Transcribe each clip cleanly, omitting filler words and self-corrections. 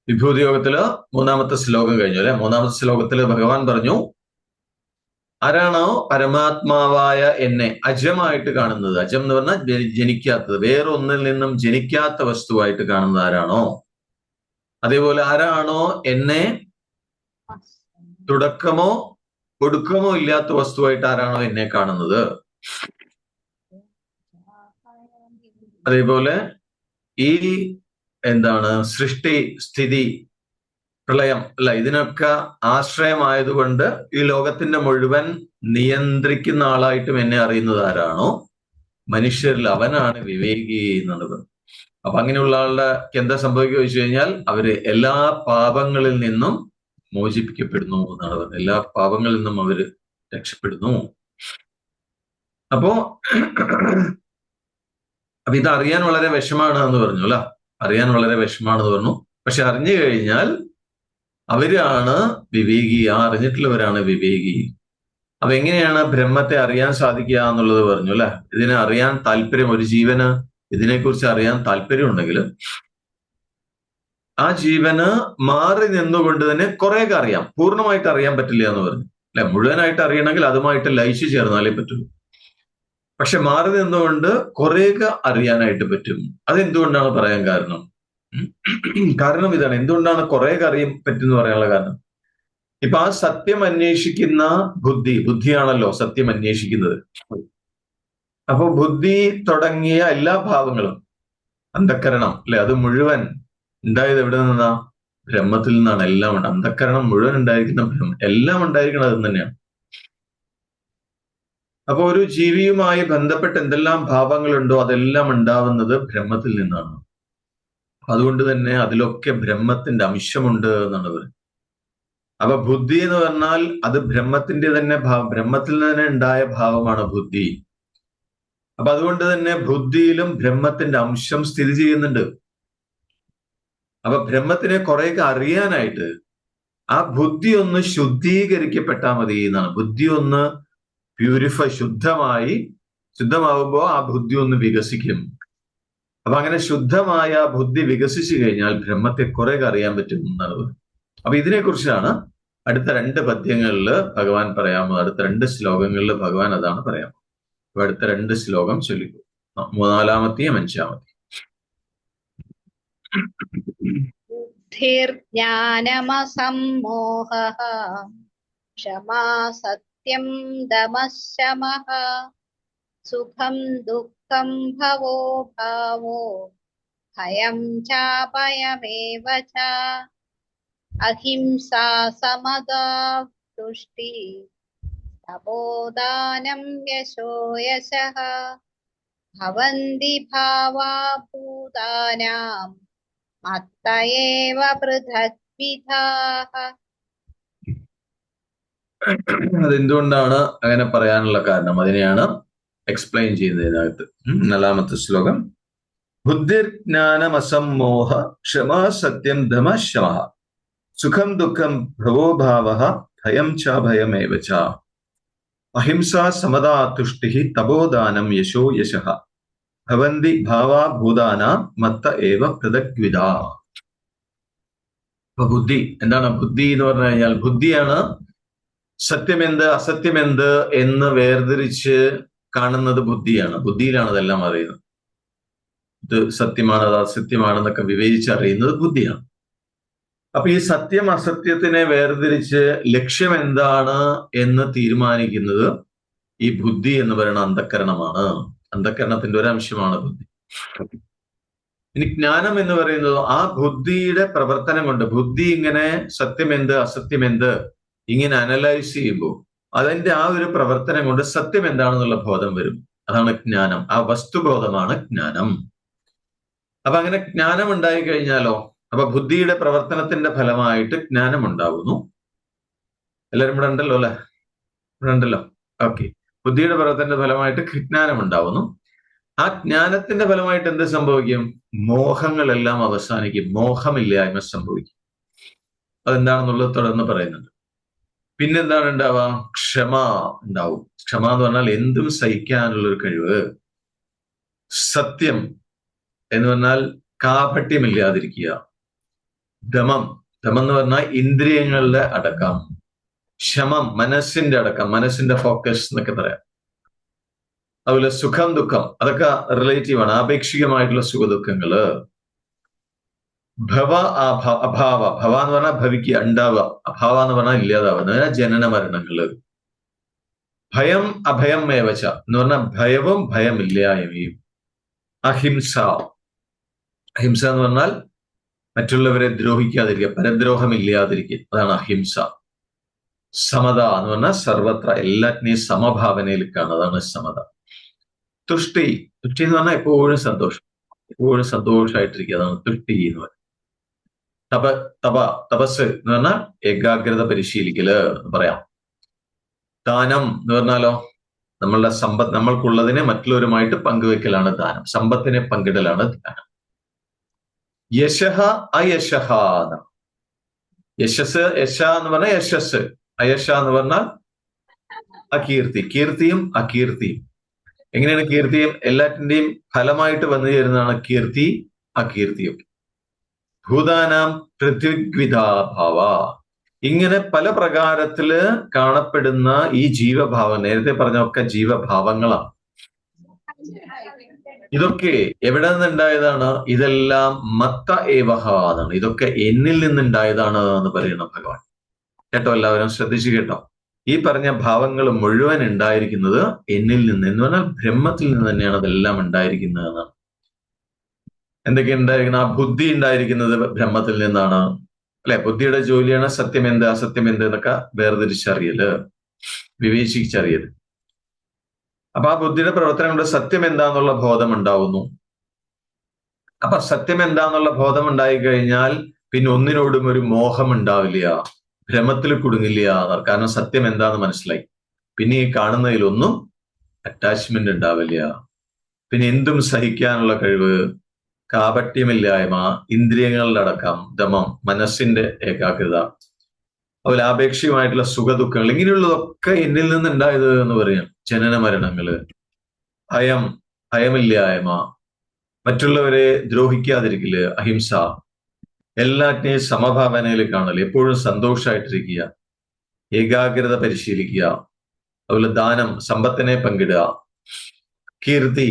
വിഭൂതി യോഗത്തില് മൂന്നാമത്തെ ശ്ലോകം കഴിഞ്ഞു അല്ലെ. മൂന്നാമത്തെ ശ്ലോകത്തില് ഭഗവാൻ പറഞ്ഞു, ആരാണോ പരമാത്മാവായ എന്നെ അജമായിട്ട് കാണുന്നത്, അജം എന്ന് പറഞ്ഞാൽ ജനിക്കാത്തത്, വേറൊന്നിൽ നിന്നും ജനിക്കാത്ത വസ്തുവായിട്ട് കാണുന്നത് ആരാണോ, അതേപോലെ ആരാണോ എന്നെ തുടക്കമോ ഒടുക്കമോ ഇല്ലാത്ത വസ്തുവായിട്ട് ആരാണോ എന്നെ കാണുന്നത്, അതേപോലെ ഈ സൃഷ്ടി സ്ഥിതി പ്രളയം അല്ല ഇതിനൊക്കെ ആശ്രയമായതുകൊണ്ട് ഈ ലോകത്തിന്റെ മുഴുവൻ നിയന്ത്രിക്കുന്ന ആളായിട്ടും എന്നെ അറിയുന്നത് ആരാണോ മനുഷ്യരിൽ, അവനാണ് വിവേകി എന്നുള്ളത്. അപ്പൊ അങ്ങനെയുള്ള ആളുടെ എന്താ സംഭവിക്കുക വെച്ച് കഴിഞ്ഞാൽ അവര് എല്ലാ പാപങ്ങളിൽ നിന്നും മോചിപ്പിക്കപ്പെടുന്നു എന്നാണ് പറയുന്നത്. എല്ലാ പാപങ്ങളിൽ നിന്നും അവര് രക്ഷപ്പെടുന്നു. അപ്പോ ഇത് അറിയാൻ വളരെ വിഷമാണ് എന്ന് പറഞ്ഞു അല്ല, അറിയാൻ വളരെ വിഷമാണെന്ന് പറഞ്ഞു. പക്ഷെ അറിഞ്ഞു കഴിഞ്ഞാൽ അവരാണ് വിവേകി, ആ അറിഞ്ഞിട്ടുള്ളവരാണ് വിവേകി. അപ്പൊ എങ്ങനെയാണ് ബ്രഹ്മത്തെ അറിയാൻ സാധിക്കുക എന്നുള്ളത് പറഞ്ഞു അല്ലെ. ഇതിനെ അറിയാൻ താല്പര്യം, ഒരു ജീവന് ഇതിനെക്കുറിച്ച് അറിയാൻ താല്പര്യം ഉണ്ടെങ്കിൽ ആ ജീവന് മാറി നിന്നുകൊണ്ട് തന്നെ കുറേയൊക്കെ അറിയാം. പൂർണ്ണമായിട്ട് അറിയാൻ പറ്റില്ല എന്ന് പറഞ്ഞു അല്ലെ. മുഴുവനായിട്ട് അറിയണമെങ്കിൽ അതുമായിട്ട് ലയിച്ചു ചേർന്നാലേ പറ്റുള്ളൂ. പക്ഷെ മാറി നിന്നുകൊണ്ട് കുറേയൊക്കെ അറിയാനായിട്ട് പറ്റും. അതെന്തുകൊണ്ടാണ് പറയാൻ കാരണം? കാരണം ഇതാണ്. എന്തുകൊണ്ടാണ് കുറേയൊക്കെ അറിയാൻ പറ്റുമെന്ന് പറയാനുള്ള കാരണം, ഇപ്പൊ ആ സത്യം അന്വേഷിക്കുന്ന ബുദ്ധിയാണല്ലോ സത്യം അന്വേഷിക്കുന്നത്. അപ്പൊ ബുദ്ധി തുടങ്ങിയ എല്ലാ ഭാവങ്ങളും, അന്ധക്കരണം അല്ലെ, അത് മുഴുവൻ ഉണ്ടായത് എവിടെ നിന്നാ? ബ്രഹ്മത്തിൽ നിന്നാണ്. എല്ലാം ഉണ്ട്. അന്ധക്കരണം മുഴുവൻ ഉണ്ടായിരിക്കുന്ന ബ്രഹ്മം, എല്ലാം ഉണ്ടായിരിക്കുന്നത് അത് തന്നെയാണ്. അപ്പൊ ഒരു ജീവിയുമായി ബന്ധപ്പെട്ട് എന്തെല്ലാം ഭാവങ്ങളുണ്ടോ അതെല്ലാം ഉണ്ടാവുന്നത് ബ്രഹ്മത്തിൽ നിന്നാണ്. അതുകൊണ്ട് തന്നെ അതിലൊക്കെ ബ്രഹ്മത്തിന്റെ അംശമുണ്ട് എന്നാണ് പറയുന്നത്. അപ്പൊ ബുദ്ധി എന്ന് പറഞ്ഞാൽ അത് ബ്രഹ്മത്തിന്റെ തന്നെ ബ്രഹ്മത്തിൽ തന്നെ ഉണ്ടായ ഭാവമാണ് ബുദ്ധി. അപ്പൊ അതുകൊണ്ട് തന്നെ ബുദ്ധിയിലും ബ്രഹ്മത്തിന്റെ അംശം സ്ഥിതി ചെയ്യുന്നുണ്ട്. അപ്പൊ ബ്രഹ്മത്തിനെ കുറെയൊക്കെ അറിയാനായിട്ട് ആ ബുദ്ധി ഒന്ന് ശുദ്ധീകരിക്കപ്പെട്ടാൽ മതി എന്നാണ്. ബുദ്ധി ഒന്ന് ശുദ്ധമാവുമ്പോൾ ആ ബുദ്ധി ഒന്ന് വികസിക്കും. അപ്പൊ അങ്ങനെ ശുദ്ധമായ ബുദ്ധി വികസിച്ചു കഴിഞ്ഞാൽ ബ്രഹ്മത്തെ കുറെയൊക്കെ അറിയാൻ പറ്റും എന്നാണ് പറയുന്നത്. അപ്പൊ ഇതിനെക്കുറിച്ചാണ് അടുത്ത 2 പദ്യങ്ങളിൽ ഭഗവാൻ പറയാമോ, അടുത്ത 2 ശ്ലോകങ്ങളിൽ ഭഗവാൻ അതാണ് പറയാമോ. അപ്പൊ അടുത്ത 2 ശ്ലോകം ചൊല്ലിക്കോ, 4-ാമത്തെയും 5-ാമത്തെയും. ബുദ്ധിർജ്ഞാനമസമ്മോഹഃ ക്ഷമാ സത്യം ദമഃ ശമഃ സുഖം ദുഃഖം ഭവോ ഭാവോ ഭയം ചാഭയമേവ ച അഹിംസാ സമദാ തുഷ്ടി തപോദാനം യശോ യശഃ ഭവന്തി ഭാവാ ഭൂതാനാം മത്ത ഏവ പൃഥഗ്വിധാഃ. അതെന്തുകൊണ്ടാണ് അങ്ങനെ പറയാനുള്ള കാരണം അതിനെയാണ് എക്സ്പ്ലെയിൻ ചെയ്യുന്നതിനകത്ത്. 4-ാമത്തെ ശ്ലോകം. ബുദ്ധിർജ്ഞാനമസമ്മോഹ ക്ഷമാ സത്യം ദമഃ ശമഃ സുഖം ദുഃഖം ഭവോ ഭാവഃ ഭയം ചാഭയമേവ ച അഹിംസാ സമദാ തുഷ്ടിഃ തപോദാനം യശോ യശഃ ഭവന്തി ഭാവാ ഭൂതാനാം മത്ത ഏവ പൃഥഗ്വിധാഃ. അപ്പൊ ബുദ്ധി എന്താണ്? ബുദ്ധി എന്ന് പറഞ്ഞു കഴിഞ്ഞാൽ ബുദ്ധിയാണ് സത്യമെന്ത് അസത്യമെന്ത് എന്ന് വേർതിരിച്ച് കാണുന്നത് ബുദ്ധിയാണ്. ബുദ്ധിയിലാണ് അതെല്ലാം അറിയുന്നത്. ഇത് സത്യമാണ്, അത് അസത്യമാണെന്നൊക്കെ വിവേചിച്ചറിയുന്നത് ബുദ്ധിയാണ്. അപ്പൊ ഈ സത്യം അസത്യത്തിനെ വേർതിരിച്ച് ലക്ഷ്യം എന്താണ് എന്ന് തീരുമാനിക്കുന്നത് ഈ ബുദ്ധി എന്ന് പറയുന്ന അന്ധക്കരണമാണ്. അന്ധക്കരണത്തിന്റെ ഒരു അംശമാണ് ബുദ്ധി. ഇനി ജ്ഞാനം എന്ന് പറയുന്നത് ആ ബുദ്ധിയുടെ പ്രവർത്തനം കൊണ്ട്, ബുദ്ധി ഇങ്ങനെ സത്യമെന്ത് അസത്യമെന്ത് ഇങ്ങനെ അനലൈസ് ചെയ്യുമ്പോൾ അതിന്റെ ആ ഒരു പ്രവർത്തനം കൊണ്ട് സത്യം എന്താണെന്നുള്ള ബോധം വരും. അതാണ് ജ്ഞാനം. ആ വസ്തുബോധമാണ് ജ്ഞാനം. അപ്പൊ അങ്ങനെ ജ്ഞാനം ഉണ്ടായി കഴിഞ്ഞാലോ, അപ്പൊ ബുദ്ധിയുടെ പ്രവർത്തനത്തിന്റെ ഫലമായിട്ട് ജ്ഞാനം ഉണ്ടാകുന്നു. എല്ലാവരും ഇവിടെ ഉണ്ടല്ലോ അല്ലെ? ഇവിടെ ഉണ്ടല്ലോ. ഓക്കെ. ബുദ്ധിയുടെ പ്രവർത്തനത്തിന്റെ ഫലമായിട്ട് ജ്ഞാനം ഉണ്ടാവുന്നു. ആ ജ്ഞാനത്തിന്റെ ഫലമായിട്ട് എന്ത് സംഭവിക്കും? മോഹങ്ങളെല്ലാം അവസാനിക്കും. മോഹമില്ലായ്മ സംഭവിക്കും. അതെന്താണെന്നുള്ളത് തുടർന്ന് പറയുന്നുണ്ട്. പിന്നെന്താണ് ഉണ്ടാവുക? ക്ഷമ ഉണ്ടാവും. ക്ഷമ എന്ന് പറഞ്ഞാൽ എന്തും സഹിക്കാനുള്ളൊരു കഴിവ്. സത്യം എന്ന് പറഞ്ഞാൽ കാപട്യമില്ലാതിരിക്കുക. ദമം, ദമം എന്ന് പറഞ്ഞാൽ ഇന്ദ്രിയങ്ങളുടെ അടക്കം. ശമം, മനസ്സിന്റെ അടക്കം, മനസ്സിന്റെ ഫോക്കസ് എന്നൊക്കെ പറയാം. അതുപോലെ സുഖം ദുഃഖം, അതൊക്കെ റിലേറ്റീവ് ആണ്, ആപേക്ഷികമായിട്ടുള്ള സുഖദുഃഖങ്ങള്. ഭവ അഭാവ, ഭവ എന്ന് പറഞ്ഞാൽ ഭവിക്കുക, ഉണ്ടാവുക. അഭാവ എന്ന് പറഞ്ഞാൽ ഇല്ലാതാവുക, ജനന മരണങ്ങള്. ഭയം അഭയം മേവച്ച എന്ന് പറഞ്ഞാൽ ഭയവും ഭയമില്ലായ്മയും. അഹിംസ, അഹിംസ എന്ന് പറഞ്ഞാൽ മറ്റുള്ളവരെ ദ്രോഹിക്കാതിരിക്കുക, പരദ്രോഹമില്ലാതിരിക്കുക, അതാണ് അഹിംസ. സമത എന്ന് പറഞ്ഞാൽ സർവത്ര എല്ലാറ്റിനെയും സമഭാവനയിൽ കാണുക, അതാണ് സമത. തുഷ്ടി, തുഷ്ടി എന്ന് പറഞ്ഞാൽ എപ്പോഴും സന്തോഷം, എപ്പോഴും സന്തോഷമായിട്ടിരിക്കുക, അതാണ് തുഷ്ടി എന്ന് പറയുന്നത്. തപസ് എന്ന് പറഞ്ഞാൽ ഏകാഗ്രത പരിശീലിക്കല് എന്ന് പറയാം. ദാനം എന്ന് പറഞ്ഞാലോ നമ്മളുടെ സമ്പത്ത്, നമ്മൾക്കുള്ളതിനെ മറ്റുള്ളവരുമായിട്ട് പങ്കുവെക്കലാണ് ദാനം, സമ്പത്തിനെ പങ്കിടലാണ് ദാനം. യശഃ അയശഃ, യശസ്, യശ എന്ന് പറഞ്ഞാൽ യശസ്, അയശ എന്ന് പറഞ്ഞാൽ അകീർത്തി, കീർത്തിയും അകീർത്തിയും. എങ്ങനെയാണ് കീർത്തിയും? എല്ലാറ്റിന്റെയും ഫലമായിട്ട് വന്നു ചേരുന്നതാണ് കീർത്തി അകീർത്തിയും. ഭൂതാനാം പൃഥ്വിഗ്വിധാഭാവ, ഇങ്ങനെ പല പ്രകാരത്തില് കാണപ്പെടുന്ന ഈ ജീവഭാവം, നേരത്തെ പറഞ്ഞൊക്കെ ജീവഭാവങ്ങളാണ്. ഇതൊക്കെ എവിടെ നിന്നുണ്ടായതാണ്? ഇതെല്ലാം മത്ത ഏവഹ എന്നാണ്, ഇതൊക്കെ എന്നിൽ നിന്നുണ്ടായതാണ് എന്ന് പറയുന്ന ഭഗവാൻ. കേട്ടോ, എല്ലാവരും ശ്രദ്ധിച്ചു കേട്ടോ. ഈ പറഞ്ഞ ഭാവങ്ങൾ മുഴുവൻ ഉണ്ടായിരിക്കുന്നത് എന്നിൽ നിന്ന്, എന്ന് പറഞ്ഞാൽ ബ്രഹ്മത്തിൽ നിന്ന് തന്നെയാണ് അതെല്ലാം ഉണ്ടായിരിക്കുന്നത് എന്നാണ്. എന്തൊക്കെ ഉണ്ടായിരിക്കുന്നത്? ആ ബുദ്ധി ഉണ്ടായിരിക്കുന്നത് ബ്രഹ്മത്തിൽ നിന്നാണ്, അല്ലെ? ബുദ്ധിയുടെ ജോലിയാണ് സത്യം എന്ത് അസത്യം എന്ത് എന്നൊക്കെ വേർതിരിച്ചറിയല്, വിവേചിച്ചറിയല്. അപ്പൊ ആ ബുദ്ധിയുടെ പ്രവർത്തനം കൊണ്ട് സത്യം എന്താന്നുള്ള ബോധം ഉണ്ടാവുന്നു. അപ്പൊ സത്യം എന്താന്നുള്ള ബോധം ഉണ്ടായി കഴിഞ്ഞാൽ പിന്നെ ഒന്നിനോടും ഒരു മോഹം ഉണ്ടാവില്ല, ഭ്രമത്തിൽ കുടുങ്ങില്ല. കാരണം സത്യം എന്താന്ന് മനസ്സിലായി. പിന്നെ ഈ കാണുന്നതിലൊന്നും അറ്റാച്ച്മെന്റ് ഉണ്ടാവില്ല. പിന്നെ എന്തും സഹിക്കാനുള്ള കഴിവ്, കാപട്യമില്ലായ്മ, ഇന്ദ്രിയങ്ങളുടെ അടക്കം, ദമം, മനസ്സിന്റെ ഏകാഗ്രത, അതുപോലെ ആപേക്ഷികമായിട്ടുള്ള സുഖദുഃഖങ്ങൾ, ഇങ്ങനെയുള്ളതൊക്കെ എന്നിൽ നിന്നുണ്ടായത് എന്ന് പറയാം. ജനന മരണങ്ങള്, ഭയം, ഭയമില്ലായ്മ, മറ്റുള്ളവരെ ദ്രോഹിക്കാതിരിക്കല്, അഹിംസ, എല്ലാറ്റിനെയും സമഭാവനയിൽ കാണല്, എപ്പോഴും സന്തോഷമായിട്ടിരിക്കുക, ഏകാഗ്രത പരിശീലിക്കുക, അതുപോലെ ദാനം, സമ്പത്തിനെ പങ്കിടുക, കീർത്തി,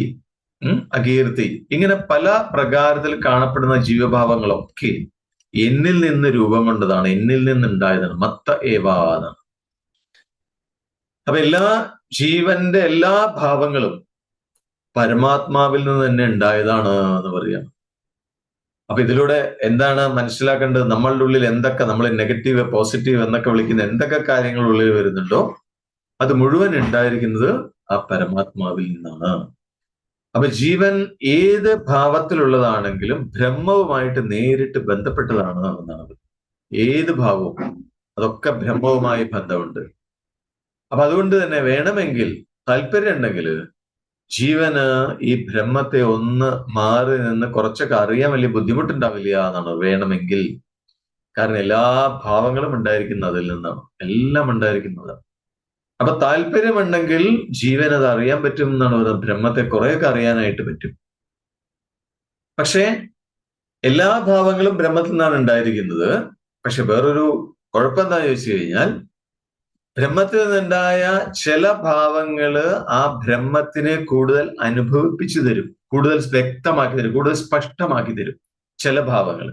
അകീർത്തി, ഇങ്ങനെ പല പ്രകാരത്തിൽ കാണപ്പെടുന്ന ജീവഭാവങ്ങളൊക്കെ എന്നിൽ നിന്ന് രൂപം കൊണ്ടതാണ്, എന്നിൽ നിന്നുണ്ടായതാണ്, മത്ത ഏവാതാണ്. അപ്പൊ എല്ലാ ജീവന്റെ എല്ലാ ഭാവങ്ങളും പരമാത്മാവിൽ നിന്ന് തന്നെ ഉണ്ടായതാണ് എന്ന് പറയാം. അപ്പൊ ഇതിലൂടെ എന്താണ് മനസ്സിലാക്കേണ്ടത്? നമ്മളുടെ ഉള്ളിൽ എന്തൊക്കെ നമ്മൾ നെഗറ്റീവ് പോസിറ്റീവ് എന്നൊക്കെ വിളിക്കുന്ന എന്തൊക്കെ കാര്യങ്ങൾ ഉള്ളിൽ വരുന്നുണ്ടോ അത് മുഴുവൻ ഉണ്ടായിരിക്കുന്നത് ആ പരമാത്മാവിൽ നിന്നാണ്. അപ്പൊ ജീവൻ ഏത് ഭാവത്തിലുള്ളതാണെങ്കിലും ബ്രഹ്മവുമായിട്ട് നേരിട്ട് ബന്ധപ്പെട്ടതാണ് എന്നാണ്. ഏത് ഭാവവും അതൊക്കെ ബ്രഹ്മവുമായി ബന്ധമുണ്ട്. അപ്പൊ അതുകൊണ്ട് തന്നെ വേണമെങ്കിൽ, താല്പര്യം ഉണ്ടെങ്കിൽ ജീവന് ഈ ബ്രഹ്മത്തെ ഒന്ന് മാറി നിന്ന് കുറച്ചൊക്കെ അറിയാൻ വലിയ ബുദ്ധിമുട്ടുണ്ടാവില്ല എന്നാണ്, വേണമെങ്കിൽ. കാരണം എല്ലാ ഭാവങ്ങളും ഉണ്ടായിരിക്കുന്നത് അതിൽ നിന്നാണ്, എല്ലാം ഉണ്ടായിരിക്കുന്നത്. അപ്പൊ താല്പര്യമുണ്ടെങ്കിൽ ജീവൻ അത് അറിയാൻ പറ്റും എന്നാണ് പറയുന്നത്. ബ്രഹ്മത്തെ കുറെയൊക്കെ അറിയാനായിട്ട് പറ്റും. പക്ഷേ എല്ലാ ഭാവങ്ങളും ബ്രഹ്മത്തിൽ നിന്നാണ് ഉണ്ടായിരിക്കുന്നത്. പക്ഷെ വേറൊരു കുഴപ്പം എന്താ ചോദിച്ചു കഴിഞ്ഞാൽ, ബ്രഹ്മത്തിൽ നിന്നുണ്ടായ ചില ഭാവങ്ങള് ആ ബ്രഹ്മത്തിനെ കൂടുതൽ അനുഭവിപ്പിച്ചു തരും, കൂടുതൽ വ്യക്തമാക്കി തരും, കൂടുതൽ സ്പഷ്ടമാക്കി തരും ചില ഭാവങ്ങൾ.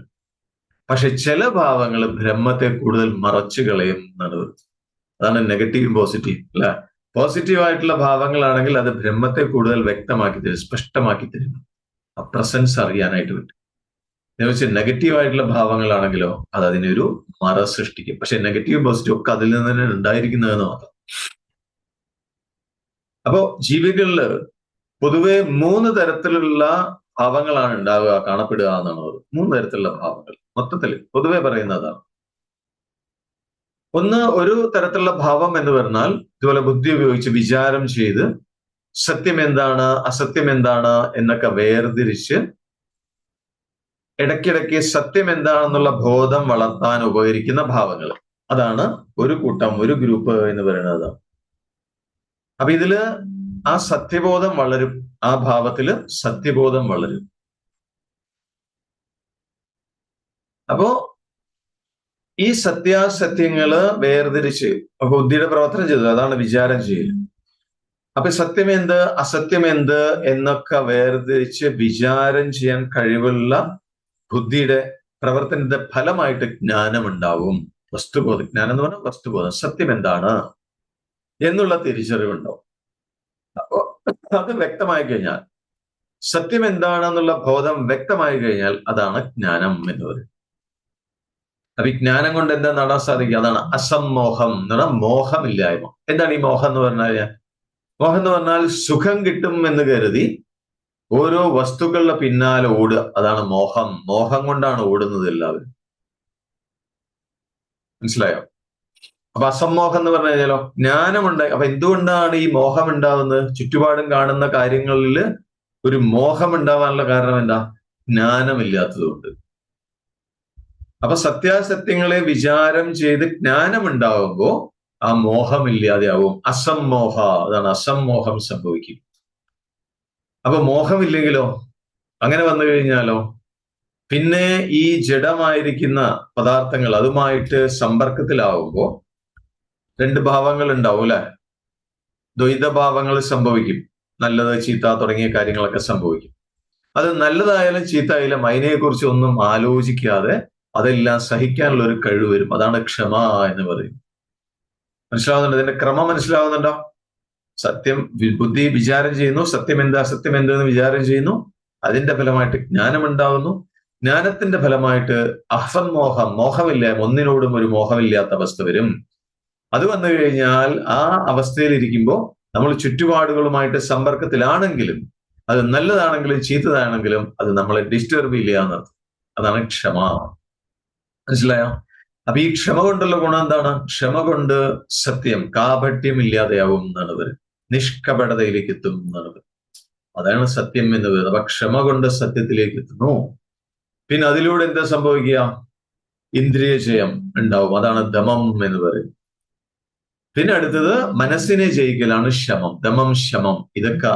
പക്ഷെ ചില ഭാവങ്ങൾ ബ്രഹ്മത്തെ കൂടുതൽ മറച്ചു കളയും എന്നാണ്. അതാണ് നെഗറ്റീവും പോസിറ്റീവ്, അല്ലെ? പോസിറ്റീവ് ആയിട്ടുള്ള ഭാവങ്ങളാണെങ്കിൽ അത് ബ്രഹ്മത്തെ കൂടുതൽ വ്യക്തമാക്കി തരും, സ്പഷ്ടമാക്കി തരും, ആ പ്രസൻസ് അറിയാനായിട്ട് പറ്റും. എന്നുവെച്ചാൽ നെഗറ്റീവ് ആയിട്ടുള്ള ഭാവങ്ങളാണെങ്കിലോ അത് അതിനൊരു മറ സൃഷ്ടിക്കും. പക്ഷെ നെഗറ്റീവ് പോസിറ്റീവ് ഒക്കെ അതിൽ നിന്ന് തന്നെ ഉണ്ടായിരിക്കുന്നതെന്ന് മാത്രം. അപ്പോ ജീവികളില് പൊതുവെ 3 തരത്തിലുള്ള ഭാവങ്ങളാണ് ഉണ്ടാവുക, കാണപ്പെടുക എന്നാണ് അത്. 3 തരത്തിലുള്ള ഭാവങ്ങൾ മൊത്തത്തിൽ പൊതുവെ പറയുന്നതാണ്. ഒന്ന്, ഒരു തരത്തിലുള്ള ഭാവം എന്ന് പറഞ്ഞാൽ ഇതുപോലെ ബുദ്ധി ഉപയോഗിച്ച് വിചാരം ചെയ്ത് സത്യം എന്താണ് അസത്യം എന്താണ് എന്നൊക്കെ വേർതിരിച്ച് ഇടയ്ക്കിടയ്ക്ക് സത്യം എന്താണെന്നുള്ള ബോധം വളർത്താൻ ഉപകരിക്കുന്ന ഭാവങ്ങൾ. അതാണ് ഒരു കൂട്ടം, ഒരു ഗ്രൂപ്പ് എന്ന് പറയുന്നത്. അപ്പൊ ഇതില് ആ സത്യബോധം വളരും, ആ ഭാവത്തില് സത്യബോധം വളരും. അപ്പോ ഈ സത്യാസത്യങ്ങള് വേർതിരിച്ച് ബുദ്ധിയുടെ പ്രവർത്തനം ചെയ്തു, അതാണ് വിചാരം ചെയ്യൽ. അപ്പൊ സത്യമെന്ത് അസത്യമെന്ത് എന്നൊക്കെ വേർതിരിച്ച് വിചാരം ചെയ്യാൻ കഴിവുള്ള ബുദ്ധിയുടെ പ്രവർത്തനത്തിന്റെ ഫലമായിട്ട് ജ്ഞാനം ഉണ്ടാവും. വസ്തുബോധം, ജ്ഞാനം എന്ന് പറഞ്ഞാൽ വസ്തുബോധം, സത്യം എന്താണ് എന്നുള്ള തിരിച്ചറിവുണ്ടാവും. അപ്പോ അത് വ്യക്തമായി കഴിഞ്ഞാൽ, സത്യം എന്താണെന്നുള്ള ബോധം വ്യക്തമായി കഴിഞ്ഞാൽ അതാണ് ജ്ഞാനം എന്ന് പറയുന്നത്. അപ്പൊ ഈ ജ്ഞാനം കൊണ്ട് എന്താ നേടാൻ സാധിക്കുക? അതാണ് അസമ്മോഹം എന്ന് പറഞ്ഞാൽ മോഹമില്ലായ്മ. എന്താണ് ഈ മോഹം എന്ന് പറഞ്ഞാൽ? മോഹം എന്ന് പറഞ്ഞാൽ സുഖം കിട്ടും എന്ന് കരുതി ഓരോ വസ്തുക്കളുടെ പിന്നാലെ ഓടുക, അതാണ് മോഹം. മോഹം കൊണ്ടാണ് ഓടുന്നത് എല്ലാവരും. മനസ്സിലായോ? അപ്പൊ അസമ്മോഹം എന്ന് പറഞ്ഞു കഴിഞ്ഞാലോ ജ്ഞാനമുണ്ടായി. അപ്പൊ എന്തുകൊണ്ടാണ് ഈ മോഹം ഉണ്ടാവുന്നത്? ചുറ്റുപാടും കാണുന്ന കാര്യങ്ങളിൽ ഒരു മോഹം ഉണ്ടാവാനുള്ള കാരണം എന്താ? ജ്ഞാനമില്ലാത്തതുകൊണ്ട്. അപ്പൊ സത്യാസത്യങ്ങളെ വിചാരം ചെയ്ത് ജ്ഞാനമുണ്ടാവുമ്പോ ആ മോഹമില്ലാതെയാവും. അസമ്മോഹ, അതാണ് അസമ്മോഹം സംഭവിക്കും. അപ്പൊ മോഹമില്ലെങ്കിലോ, അങ്ങനെ വന്നു കഴിഞ്ഞാലോ, പിന്നെ ഈ ജഡമായിരിക്കുന്ന പദാർത്ഥങ്ങൾ അതുമായിട്ട് സമ്പർക്കത്തിലാവുമ്പോ രണ്ട് ഭാവങ്ങൾ ഉണ്ടാവും അല്ലെ? ദ്വൈതഭാവങ്ങൾ സംഭവിക്കും. നല്ലത് ചീത്ത തുടങ്ങിയ കാര്യങ്ങളൊക്കെ സംഭവിക്കും. അത് നല്ലതായാലും ചീത്തയായാലും അതിനെക്കുറിച്ച് ഒന്നും ആലോചിക്കാതെ അതെല്ലാം സഹിക്കാനുള്ള ഒരു കഴിവ് വരും. അതാണ് ക്ഷമ എന്ന് പറയുന്നത്. മനസ്സിലാവുന്നുണ്ടോ? ഇതിന്റെ ക്രമം മനസ്സിലാവുന്നുണ്ടോ? സത്യം ബുദ്ധി വിചാരം ചെയ്യുന്നു, സത്യം എന്താ അസത്യം എന്തെന്ന് വിചാരം ചെയ്യുന്നു, അതിന്റെ ഫലമായിട്ട് ജ്ഞാനം ഉണ്ടാവുന്നു. ജ്ഞാനത്തിന്റെ ഫലമായിട്ട് അസമ്മോഹം, മോഹമില്ലായ്മ, ഒന്നിനോടും ഒരു മോഹമില്ലാത്ത അവസ്ഥ വരും. അത് വന്നു കഴിഞ്ഞാൽ ആ അവസ്ഥയിൽ ഇരിക്കുമ്പോൾ നമ്മൾ ചുറ്റുപാടുകളുമായിട്ട് സമ്പർക്കത്തിലാണെങ്കിലും അത് നല്ലതാണെങ്കിലും ചീത്തതാണെങ്കിലും അത് നമ്മളെ ഡിസ്റ്റർബ് ഇല്ല എന്നർത്ഥം. അതാണ് ക്ഷമ. മനസ്സിലായോ? അപ്പൊ ഈ ക്ഷമ കൊണ്ടുള്ള ഗുണം എന്താണ്? ക്ഷമ കൊണ്ട് സത്യം കാപട്യം ഇല്ലാതെയാവും എന്നാണ് പറയുന്നത്. നിഷ്കപടതയിലേക്ക് എത്തും എന്നാണ് പറയുന്നത്. അതാണ് സത്യം എന്ന് പറയുന്നത്. അപ്പൊ ക്ഷമ കൊണ്ട് സത്യത്തിലേക്ക് എത്തുന്നു. പിന്നെ അതിലൂടെ എന്താ സംഭവിക്കുക? ഇന്ദ്രിയ ജയം ഉണ്ടാവും. അതാണ് ദമം എന്ന് പറയുന്നത്. പിന്നെ അടുത്തത് മനസ്സിനെ ജയിക്കലാണ് ശമം. ദമം ശമം ഇതൊക്കെ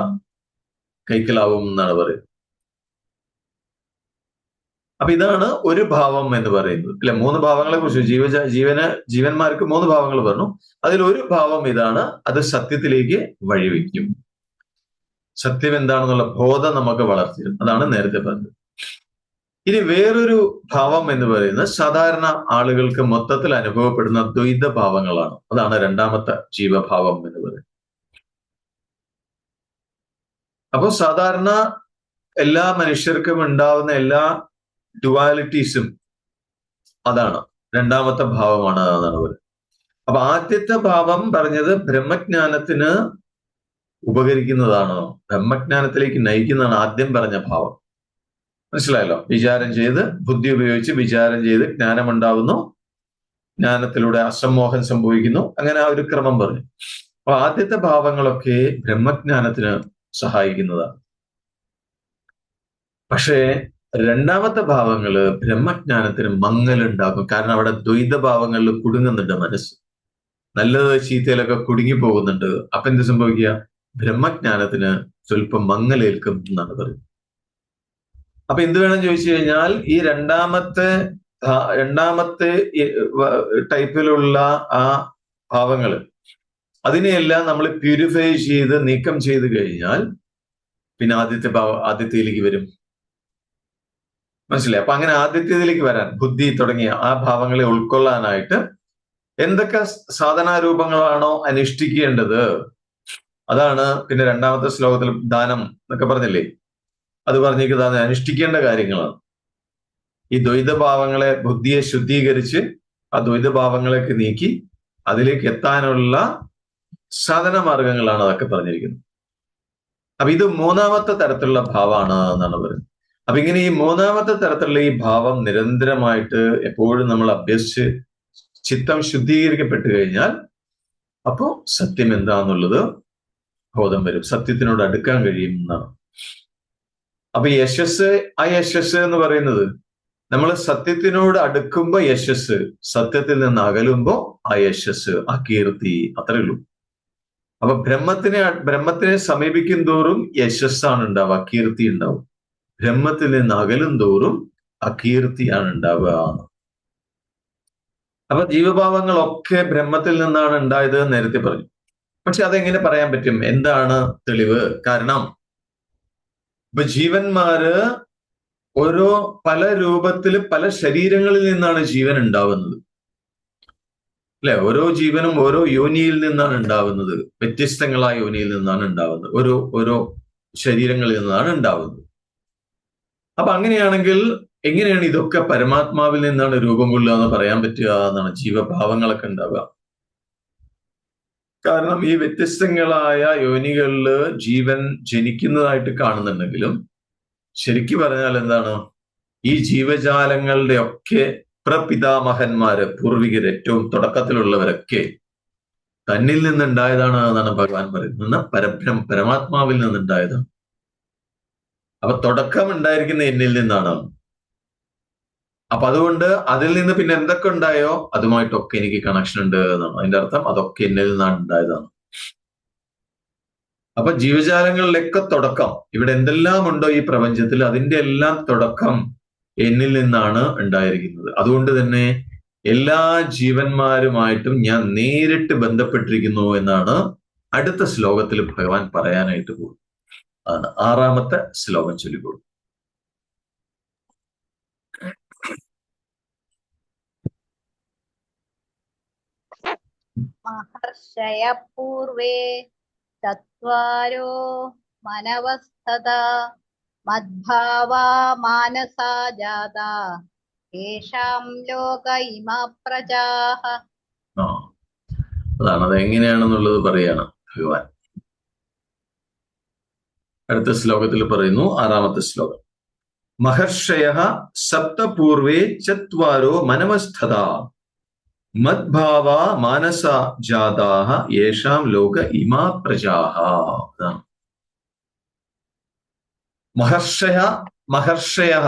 കൈക്കലാവും എന്നാണ് പറയുന്നത്. അപ്പൊ ഇതാണ് ഒരു ഭാവം എന്ന് പറയുന്നത് അല്ലെ. 3 ഭാവങ്ങളെ കുറിച്ച് ജീവന്മാർക്ക് 3 ഭാവങ്ങൾ പറഞ്ഞു. അതിൽ ഒരു ഭാവം ഇതാണ്, അത് സത്യത്തിലേക്ക് വഴിവെക്കും. സത്യം എന്താണെന്നുള്ള ബോധം നമുക്ക് വളർത്തിരും. അതാണ് നേരത്തെ പറഞ്ഞത്. ഇനി വേറൊരു ഭാവം എന്ന് പറയുന്നത് സാധാരണ ആളുകൾക്ക് മൊത്തത്തിൽ അനുഭവപ്പെടുന്ന ദ്വൈത ഭാവങ്ങളാണ്. അതാണ് രണ്ടാമത്തെ ജീവഭാവം എന്ന് പറയുന്നത്. അപ്പൊ സാധാരണ എല്ലാ മനുഷ്യർക്കും ഉണ്ടാവുന്ന എല്ലാ ഡുവാലിറ്റീസും അതാണ് രണ്ടാമത്തെ ഭാവമാണ് എന്നാണ് പറയുന്നത്. അപ്പൊ ആദ്യത്തെ ഭാവം പറഞ്ഞത് ബ്രഹ്മജ്ഞാനത്തിന് ഉപകരിക്കുന്നതാണ്, ബ്രഹ്മജ്ഞാനത്തിലേക്ക് നയിക്കുന്നതാണ് ആദ്യം പറഞ്ഞ ഭാവം. മനസ്സിലായല്ലോ? വിചാരം ചെയ്ത് ബുദ്ധി ഉപയോഗിച്ച് വിചാരം ചെയ്ത് ജ്ഞാനമുണ്ടാവുന്നു, ജ്ഞാനത്തിലൂടെ അസമ്മോഹം സംഭവിക്കുന്നു, അങ്ങനെ ആ ഒരു ക്രമം പറഞ്ഞു. അപ്പൊ ആദ്യത്തെ ഭാവങ്ങളൊക്കെ ബ്രഹ്മജ്ഞാനത്തിന് സഹായിക്കുന്നതാണ്. പക്ഷേ രണ്ടാമത്തെ ഭാവങ്ങള് ബ്രഹ്മജ്ഞാനത്തിന് മങ്ങലുണ്ടാക്കും. കാരണം അവിടെ ദ്വൈത ഭാവങ്ങളിൽ കുടുങ്ങുന്നുണ്ട് മനസ്സ്. നല്ലത് ചീത്തയിലൊക്കെ കുടുങ്ങി പോകുന്നുണ്ട്. അപ്പൊ എന്ത് സംഭവിക്കുക? ബ്രഹ്മജ്ഞാനത്തിന് സ്വല്പം മങ്ങലേൽക്കും എന്നാണ് പറയുന്നത്. അപ്പൊ എന്ത് വേണം ചോദിച്ചു കഴിഞ്ഞാൽ ഈ രണ്ടാമത്തെ ടൈപ്പിലുള്ള ആ ഭാവങ്ങള് അതിനെയെല്ലാം നമ്മൾ പ്യൂരിഫൈ ചെയ്ത് നീക്കം ചെയ്ത് കഴിഞ്ഞാൽ പിന്നെ ആദ്യത്തേലേക്ക് വരും. മനസ്സിലായി? അപ്പൊ അങ്ങനെ ആദ്യത്തേതിലേക്ക് വരാൻ ബുദ്ധി തുടങ്ങിയ ആ ഭാവങ്ങളെ ഉൾക്കൊള്ളാനായിട്ട് എന്തൊക്കെ സാധനാരൂപങ്ങളാണോ അനുഷ്ഠിക്കേണ്ടത് അതാണ് പിന്നെ രണ്ടാമത്തെ ശ്ലോകത്തിൽ ദാനം എന്നൊക്കെ പറഞ്ഞില്ലേ, അത് പറഞ്ഞിരിക്കുന്നത് അനുഷ്ഠിക്കേണ്ട കാര്യങ്ങളാണ്. ഈ ദ്വൈതഭാവങ്ങളെ ബുദ്ധിയെ ശുദ്ധീകരിച്ച് ആ ദ്വൈതഭാവങ്ങളെയൊക്കെ നീക്കി അതിലേക്ക് എത്താനുള്ള സാധന മാർഗങ്ങളാണ് അതൊക്കെ പറഞ്ഞിരിക്കുന്നത്. അപ്പൊ ഇത് മൂന്നാമത്തെ തരത്തിലുള്ള ഭാവമാണ് എന്നാണ് പറയുന്നത്. അപ്പൊ ഇങ്ങനെ ഈ മൂന്നാമത്തെ തരത്തിലുള്ള ഈ ഭാവം നിരന്തരമായിട്ട് എപ്പോഴും നമ്മൾ അഭ്യസിച്ച് ചിത്തം ശുദ്ധീകരിക്കപ്പെട്ടു കഴിഞ്ഞാൽ അപ്പോ സത്യം എന്താന്നുള്ളത് ബോധം വരും, സത്യത്തിനോട് അടുക്കാൻ കഴിയും എന്നാണ്. അപ്പൊ യശസ് അയശസ് എന്ന് പറയുന്നത് നമ്മൾ സത്യത്തിനോട് അടുക്കുമ്പോ യശസ്, സത്യത്തിൽ നിന്ന് അകലുമ്പോ അയശസ്, അകീർത്തി, അത്രേ ഉള്ളൂ. അപ്പൊ ബ്രഹ്മത്തിനെ സമീപിക്കും തോറും യശസ്സാണ് ഉണ്ടാവുക, അകീർത്തി ഉണ്ടാവും. ബ്രഹ്മത്തിൽ നിന്ന് അകലും തോറും അകീർത്തിയാണ് ഉണ്ടാവുക. അപ്പൊ ജീവഭാവങ്ങളൊക്കെ ബ്രഹ്മത്തിൽ നിന്നാണ് ഉണ്ടായത് എന്ന് നേരത്തെ പറഞ്ഞു. പക്ഷെ അതെങ്ങനെ പറയാൻ പറ്റും? എന്താണ് തെളിവ്? കാരണം ഇപ്പൊ ജീവന്മാര് ഓരോ പല രൂപത്തിൽ പല ശരീരങ്ങളിൽ നിന്നാണ് ജീവൻ ഉണ്ടാവുന്നത്, അല്ലെ? ഓരോ ജീവനും ഓരോ യോനിയിൽ നിന്നാണ് ഉണ്ടാവുന്നത്, വ്യത്യസ്തങ്ങളായ യോനിയിൽ നിന്നാണ് ഉണ്ടാവുന്നത്, ഓരോ ഓരോ ശരീരങ്ങളിൽ നിന്നാണ് ഉണ്ടാവുന്നത്. അപ്പൊ അങ്ങനെയാണെങ്കിൽ എങ്ങനെയാണ് ഇതൊക്കെ പരമാത്മാവിൽ നിന്നാണ് രൂപം കൊള്ളുക എന്ന് പറയാൻ പറ്റുക എന്നാണ്? ജീവഭാവങ്ങളൊക്കെ ഉണ്ടാവുക. കാരണം ഈ വ്യത്യസ്തങ്ങളായ യോനികളില് ജീവൻ ജനിക്കുന്നതായിട്ട് കാണുന്നുണ്ടെങ്കിലും ശരിക്കു പറഞ്ഞാൽ എന്താണ്, ഈ ജീവജാലങ്ങളുടെ ഒക്കെ പ്രപിതാമഹന്മാര്, പൂർവികർ, ഏറ്റവും തുടക്കത്തിലുള്ളവരൊക്കെ തന്നിൽ നിന്നുണ്ടായതാണ് എന്നാണ് ഭഗവാൻ പറയുന്നത്. പരമാത്മാവിൽ നിന്നുണ്ടായതാണ്. അപ്പൊ തുടക്കം ഉണ്ടായിരിക്കുന്ന എന്നിൽ നിന്നാണ്. അപ്പൊ അതുകൊണ്ട് അതിൽ നിന്ന് പിന്നെ എന്തൊക്കെ ഉണ്ടായോ അതുമായിട്ടൊക്കെ എനിക്ക് കണക്ഷൻ ഉണ്ട് എന്നാണ് അതിന്റെ അർത്ഥം. അതൊക്കെ എന്നിൽ നിന്നാണ് ഉണ്ടായതാണ്. അപ്പൊ ജീവജാലങ്ങളിലൊക്കെ തുടക്കം, ഇവിടെ എന്തെല്ലാം ഉണ്ടോ ഈ പ്രപഞ്ചത്തിൽ, അതിന്റെ എല്ലാം തുടക്കം എന്നിൽ നിന്നാണ് ഉണ്ടായിരിക്കുന്നത്. അതുകൊണ്ട് തന്നെ എല്ലാ ജീവന്മാരുമായിട്ടും ഞാൻ നേരിട്ട് ബന്ധപ്പെട്ടിരിക്കുന്നു എന്നാണ് അടുത്ത ശ്ലോകത്തിൽ ഭഗവാൻ പറയാനായിട്ട് പോകും. അതാണ് 6ാമത്തെ ശ്ലോകം ചൊല്ലിക്കോളൂ. മഹർഷയ പൂർവേ ചത്വാരോ മനവസ്തഥാ മദ്ഭാവാ മാനസാ ജാതാ യേഷാം ലോക ഇമാ പ്രജാഃ. അതാണ്, അതെങ്ങനെയാണെന്നുള്ളത് പറയാണ് ഭഗവാൻ അടുത്ത ശ്ലോകത്തിൽ പറയുന്നു. 6ാമത്തെ ശ്ലോകം. മഹർഷയഃ സപ്തപൂർവേ ചത്വാരോ മനവസ്ഥതാ മദ്ഭാവാ മാനസ ജാതാഃ യേഷാം ലോക ഇമാ പ്രജാഃ. മഹർഷയഃ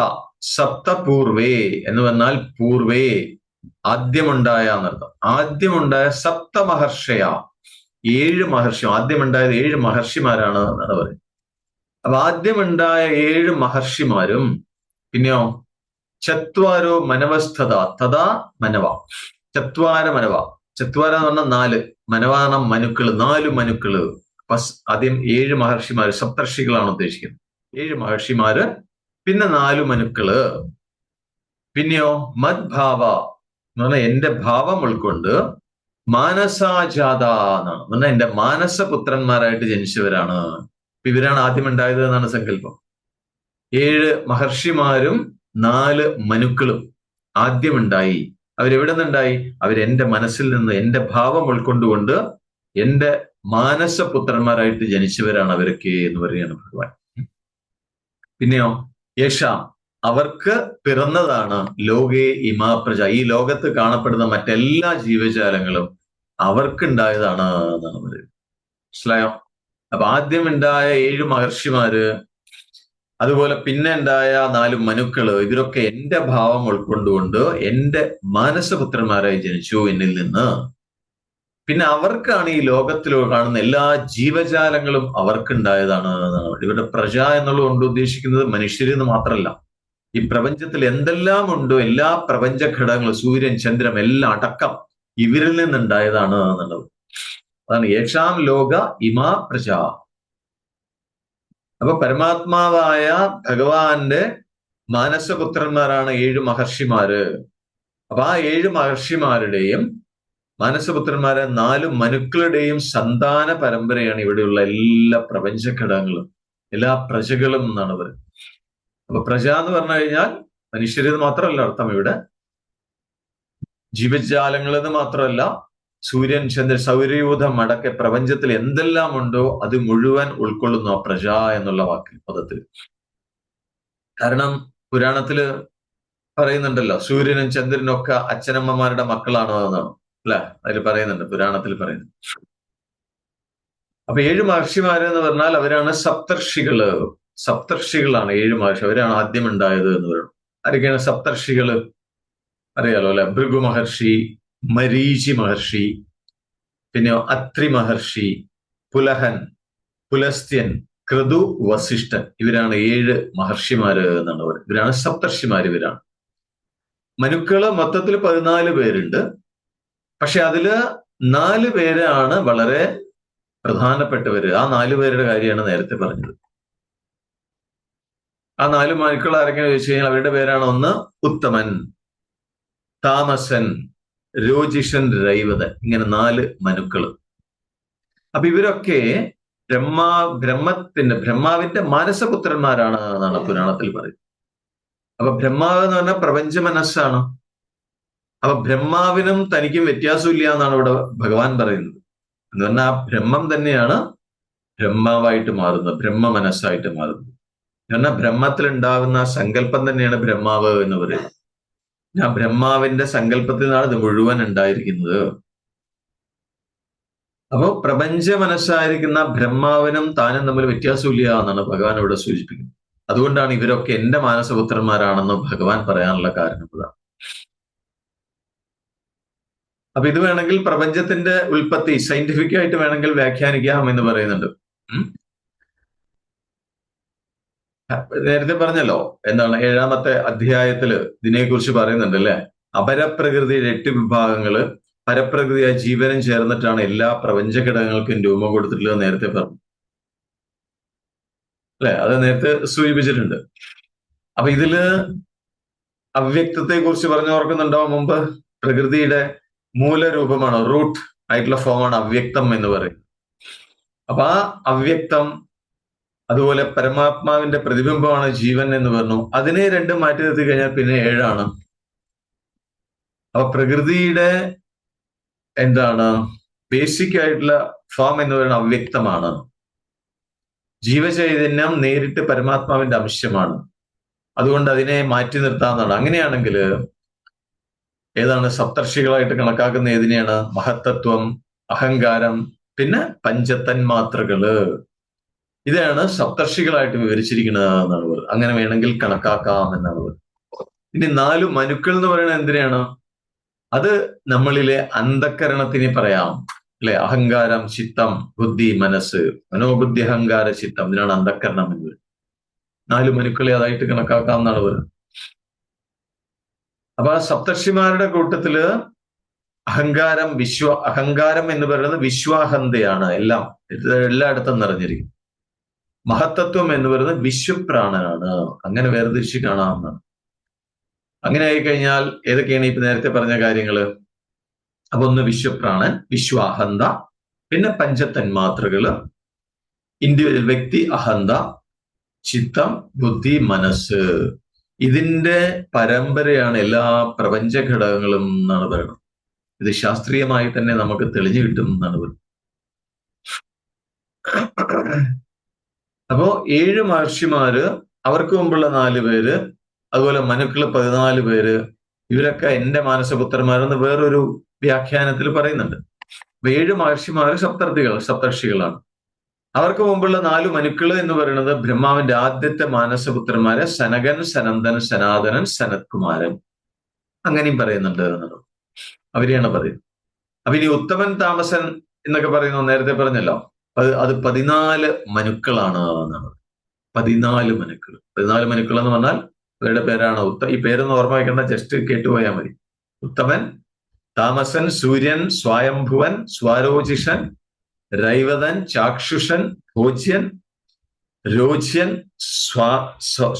സപ്തപൂർവേ എന്ന് പറഞ്ഞാൽ പൂർവേ ആദ്യമുണ്ടായ എന്നർത്ഥം. ആദ്യമുണ്ടായ സപ്തമഹർഷയ, 7 മഹർഷി. ആദ്യമുണ്ടായത് 7 മഹർഷിമാരാണ് എന്നാണ് പറയുന്നത്. അപ്പൊ ആദ്യമുണ്ടായ 7 മഹർഷിമാരും പിന്നെയോ ചത്വാരോ മനവസ്ഥത തഥാ മനവ, ചത്വാര മനവ. ചത്വാര എന്ന് പറഞ്ഞാൽ 4, മനവാന മനുക്കള്, 4 മനുക്കള്. ആദ്യം 7 മഹർഷിമാര്, സപ്തർഷികളാണ് ഉദ്ദേശിക്കുന്നത്. 7 മഹർഷിമാര്, പിന്നെ 4 മനുക്കള്. പിന്നെയോ മദ്ഭാവ എന്ന് പറഞ്ഞാൽ എന്റെ ഭാവം ഉൾക്കൊണ്ട് മാനസാജാത എന്നാണ് പറഞ്ഞാൽ എന്റെ മാനസപുത്രന്മാരായിട്ട് ജനിച്ചവരാണ്. ഇവരാണ് ആദ്യം ഉണ്ടായത് എന്നാണ് സങ്കല്പം. 7 മഹർഷിമാരും 4 മനുക്കളും ആദ്യമുണ്ടായി. അവരെവിടെ നിന്നുണ്ടായി? അവരെന്റെ മനസ്സിൽ നിന്ന്, എന്റെ ഭാവം ഉൾക്കൊണ്ടുകൊണ്ട് എന്റെ മാനസപുത്രന്മാരായിട്ട് ജനിച്ചവരാണ് അവരൊക്കെ എന്ന് പറയുകയാണ് ഭഗവാൻ. പിന്നെയോ യേശാം, അവർക്ക് പിറന്നതാണ് ലോകേ ഇമാ പ്രജ, ഈ ലോകത്ത് കാണപ്പെടുന്ന മറ്റെല്ലാ ജീവജാലങ്ങളും അവർക്കുണ്ടായതാണ് എന്നാണ് പറയുന്നത്. മനസ്സിലായോ? അപ്പൊ ആദ്യം ഉണ്ടായ 7 മഹർഷിമാര്, അതുപോലെ പിന്നെ ഉണ്ടായ 4 മനുക്കള്, ഇവരൊക്കെ എന്റെ ഭാവം ഉൾക്കൊണ്ടുകൊണ്ട് എന്റെ മാനസപുത്രന്മാരായി ജനിച്ചു എന്നിൽ നിന്ന്. പിന്നെ അവർക്കാണ് ഈ ലോകത്തിൽ കാണുന്ന എല്ലാ ജീവജാലങ്ങളും അവർക്കുണ്ടായതാണ് എന്നാണ്. ഇവരുടെ പ്രജ എന്നുള്ളത് കൊണ്ട് ഉദ്ദേശിക്കുന്നത് മനുഷ്യരെന്ന് മാത്രമല്ല, ഈ പ്രപഞ്ചത്തിൽ എന്തെല്ലാം ഉണ്ടോ എല്ലാ പ്രപഞ്ച ഘടകങ്ങളും, സൂര്യൻ, ചന്ദ്രൻ എല്ലാം അടക്കം ഇവരിൽ നിന്നുണ്ടായതാണ് എന്നുള്ളത്. അതാണ് യേശാം ലോക ഇമാ പ്രജ. അപ്പൊ പരമാത്മാവായ ഭഗവാന്റെ മാനസപുത്രന്മാരാണ് 7 മഹർഷിമാര്. അപ്പൊ ആ 7 മഹർഷിമാരുടെയും മാനസപുത്രന്മാരെ 4 മനുക്കളുടെയും സന്താന പരമ്പരയാണ് ഇവിടെയുള്ള എല്ലാ പ്രപഞ്ച ഘടകങ്ങളും, എല്ലാ പ്രജകളും എന്നാണ് പറയുന്നത്. അപ്പൊ പ്രജ എന്ന് പറഞ്ഞു കഴിഞ്ഞാൽ മനുഷ്യരെന്ന് മാത്രമല്ല അർത്ഥം, ഇവിടെ ജീവജാലങ്ങളെന്ന് മാത്രമല്ല, സൂര്യൻ, ചന്ദ്രൻ, സൗരയൂഥം അടക്കെ പ്രപഞ്ചത്തിൽ എന്തെല്ലാം ഉണ്ടോ അത് മുഴുവൻ ഉൾക്കൊള്ളുന്നു പ്രജ എന്നുള്ള വാക്കിൽ, പദത്തിൽ. കാരണം പുരാണത്തില് പറയുന്നുണ്ടല്ലോ, സൂര്യനും ചന്ദ്രനും ഒക്കെ അച്ഛനമ്മമാരുടെ മക്കളാണോ എന്നാണ്, അല്ലെ? അതിൽ പറയുന്നുണ്ട്, പുരാണത്തിൽ പറയുന്നു. അപ്പൊ 7 മഹർഷിമാര് എന്ന് പറഞ്ഞാൽ അവരാണ് സപ്തർഷികള്. സപ്തർഷികളാണ് 7 മഹർഷി, അവരാണ് ആദ്യം ഉണ്ടായത് എന്ന് പറയുന്നത്. ആരൊക്കെയാണ് സപ്തർഷികള്? അറിയാലോ അല്ലെ? ഭൃഗു മഹർഷി, മരീചി മഹർഷി, പിന്നെ അത്രി മഹർഷി, പുലഹൻ, പുലസ്ത്യൻ, ക്രതു, വസിഷ്ഠൻ. ഇവരാണ് 7 മഹർഷിമാര് എന്നാണ് പറയുന്നത്. ഇവരാണ് സപ്തർഷിമാര്. ഇവരാണ് മനുക്കള്. മൊത്തത്തിൽ 14 പേരുണ്ട്. പക്ഷെ അതില് 4 പേരാണ് വളരെ പ്രധാനപ്പെട്ടവര്. ആ 4 പേരുടെ കാര്യമാണ് നേരത്തെ പറഞ്ഞത്. ആ 4 മനുക്കൾ ആരൊക്കെയാണെന്ന് ചോദിച്ചു കഴിഞ്ഞാൽ അവരുടെ പേരാണ്: ഒന്ന് ഉത്തമൻ, താമസൻ, രോജിഷൻ, രൈവതൻ. ഇങ്ങനെ 4 മനുക്കള്. അപ്പൊ ഇവരൊക്കെ ബ്രഹ്മാവിന്റെ മാനസപുത്രന്മാരാണ് എന്നാണ് പുരാണത്തിൽ പറയുന്നത്. അപ്പൊ ബ്രഹ്മാവ് എന്ന് പറഞ്ഞാൽ പ്രപഞ്ച മനസ്സാണ്. അപ്പൊ ബ്രഹ്മാവിനും തനിക്കും വ്യത്യാസമില്ല എന്നാണ് ഇവിടെ ഭഗവാൻ പറയുന്നത്. എന്ന് പറഞ്ഞാൽ ആ ബ്രഹ്മം തന്നെയാണ് ബ്രഹ്മാവായിട്ട് മാറുന്നത്, ബ്രഹ്മ മനസ്സായിട്ട് മാറുന്നത്. എന്നാൽ ബ്രഹ്മത്തിൽ ഉണ്ടാകുന്ന സങ്കല്പം തന്നെയാണ് ബ്രഹ്മാവ് എന്ന് പറയുന്നത്. ആ ബ്രഹ്മാവിന്റെ സങ്കല്പത്തിൽ നിന്നാണ് ഇത് മുഴുവൻ ഉണ്ടായിരിക്കുന്നത്. അപ്പോ പ്രപഞ്ച മനസ്സായിരിക്കുന്ന ബ്രഹ്മാവിനും താനും തമ്മിൽ വ്യത്യാസമില്ല എന്നാണ് ഭഗവാൻ ഇവിടെ സൂചിപ്പിക്കുന്നത്. അതുകൊണ്ടാണ് ഇവരൊക്കെ എന്റെ മാനസപുത്രന്മാരാണെന്ന് ഭഗവാൻ പറയാനുള്ള കാരണം ഇതാണ്. അപ്പൊ ഇത് വേണമെങ്കിൽ പ്രപഞ്ചത്തിന്റെ ഉൽപ്പത്തി സയന്റിഫിക് ആയിട്ട് വേണമെങ്കിൽ വ്യാഖ്യാനിക്കാം എന്ന് പറയുന്നുണ്ട്. നേരത്തെ പറഞ്ഞല്ലോ, എന്താണ് 7-ാമത്തെ അധ്യായത്തില് ഇതിനെക്കുറിച്ച് പറയുന്നുണ്ട് അല്ലെ. അപരപ്രകൃതിയുടെ 8 വിഭാഗങ്ങള് പരപ്രകൃതിയായ ജീവനും ചേർന്നിട്ടാണ് എല്ലാ പ്രപഞ്ച ഘടകങ്ങൾക്കും രൂപം കൊടുത്തിട്ടുള്ളത് നേരത്തെ പറഞ്ഞു അല്ലെ. അത് നേരത്തെ സൂചിപ്പിച്ചിട്ടുണ്ട്. അപ്പൊ ഇതില് അവ്യക്തത്തെ കുറിച്ച് പറഞ്ഞു ഓർക്കുന്നുണ്ടോ മുമ്പ്? പ്രകൃതിയുടെ മൂലരൂപമാണ്, റൂട്ട് ആയിട്ടുള്ള ഫോമാണ് അവ്യക്തം എന്ന് പറയും. അപ്പൊ ആ അവ്യക്തം, അതുപോലെ പരമാത്മാവിന്റെ പ്രതിബിംബമാണ് ജീവൻ എന്ന് പറഞ്ഞു. അതിനെ രണ്ടും മാറ്റി നിർത്തി കഴിഞ്ഞാൽ പിന്നെ 7ആണ്. അപ്പൊ പ്രകൃതിയുടെ എന്താണ് ബേസിക് ആയിട്ടുള്ള ഫോം എന്ന് പറയുന്നത് അവ്യക്തമാണ്. ജീവചൈതന്യം നേരിട്ട് പരമാത്മാവിന്റെ അംശമാണ്. അതുകൊണ്ട് അതിനെ മാറ്റി നിർത്താവുന്നതാണ്. അങ്ങനെയാണെങ്കിൽ ഏതാണ് സപ്തർഷികളായിട്ട് കണക്കാക്കുന്ന ഏതിനെയാണ്? മഹത്തത്വം, അഹങ്കാരം, പിന്നെ പഞ്ചതന്മാത്രകള്. ഇതാണ് സപ്തർഷികളായിട്ട് വിവരിച്ചിരിക്കുന്നത് എന്നാണ് പറയുന്നത്. അങ്ങനെ വേണമെങ്കിൽ കണക്കാക്കാം എന്നാണ് പറയുന്നത്. ഇനി 4 മനുക്കൾ എന്ന് പറയുന്നത് എന്തിനാണ്? അത് നമ്മളിലെ അന്ധക്കരണത്തിനെ പറയാം അല്ലെ. അഹങ്കാരം, ചിത്തം, ബുദ്ധി, മനസ്സ്, മനോബുദ്ധി, അഹങ്കാര, ചിത്തം, ഇതിനാണ് അന്ധക്കരണം എന്ന് പറയുന്നത്. 4 മനുക്കളെ അതായിട്ട് കണക്കാക്കാം എന്നാണ് പറയുന്നത്. അപ്പൊ ആ സപ്തർഷിമാരുടെ കൂട്ടത്തില് അഹങ്കാരം എന്ന് പറയുന്നത് വിശ്വാഹന്തയാണ്. എല്ലായിടത്തും നിറഞ്ഞിരിക്കും. മഹത്തത്വം എന്ന് പറയുന്നത് വിശ്വപ്രാണനാണ്. അങ്ങനെ വേർതിരിച്ച് കാണാവുന്നതാണ്. അങ്ങനെ ആയിക്കഴിഞ്ഞാൽ ഏതൊക്കെയാണ് ഇപ്പൊ നേരത്തെ പറഞ്ഞ കാര്യങ്ങള്? അപ്പൊ ഒന്ന് വിശ്വപ്രാണൻ, വിശ്വാഹന്ത, പിന്നെ പഞ്ചതന്മാത്രകള്, ഇൻഡിവിജ്വൽ വ്യക്തി അഹന്ത, ചിത്തം, ബുദ്ധി, മനസ്സ്. ഇതിന്റെ പരമ്പരയാണ് എല്ലാ പ്രപഞ്ച ഘടകങ്ങളും എന്നാണ് പറയുന്നത്. ഇത് ശാസ്ത്രീയമായി തന്നെ നമുക്ക് തെളിഞ്ഞു കിട്ടും എന്നാണ് പറയുന്നത്. അപ്പോ 7 മഹർഷിമാര്, അവർക്ക് മുമ്പുള്ള 4 പേര്, അതുപോലെ മനുക്കള് 14 പേര്, ഇവരൊക്കെ എന്റെ മാനസപുത്രന്മാരെന്ന് വേറൊരു വ്യാഖ്യാനത്തിൽ പറയുന്നുണ്ട്. 7 മഹർഷിമാര് സപ്തർഷികളാണ്. അവർക്ക് മുമ്പുള്ള 4 മനുക്കള് എന്ന് പറയുന്നത് ബ്രഹ്മാവിന്റെ ആദ്യത്തെ മാനസപുത്രന്മാരെ സനകൻ, സനന്ദൻ, സനാതനൻ, സനത്കുമാരൻ, അങ്ങനെയും പറയുന്നുണ്ട് എന്നാണ്. അവരെയാണ് പറയുന്നത്. അപ്പൊ ഇനി ഉത്തമൻ, താമസൻ എന്നൊക്കെ പറയുന്നത് നേരത്തെ പറഞ്ഞല്ലോ, അത് 14 മനുക്കളാണ് എന്നാണ്. 14 മനുക്കൾ. 14 മനുക്കൾ എന്ന് പറഞ്ഞാൽ അവരുടെ പേരാണ്. ഈ പേരൊന്നും ഓർമ്മ വയ്ക്കേണ്ട, ജസ്റ്റ് കേട്ടുപോയാൽ മതി. ഉത്തമൻ, താമസൻ, സൂര്യൻ, സ്വയംഭുവൻ, സ്വാരോചിഷൻ, രൈവതൻ, ചാക്ഷുഷൻ, ഭോജ്യൻ, രോച്യൻ,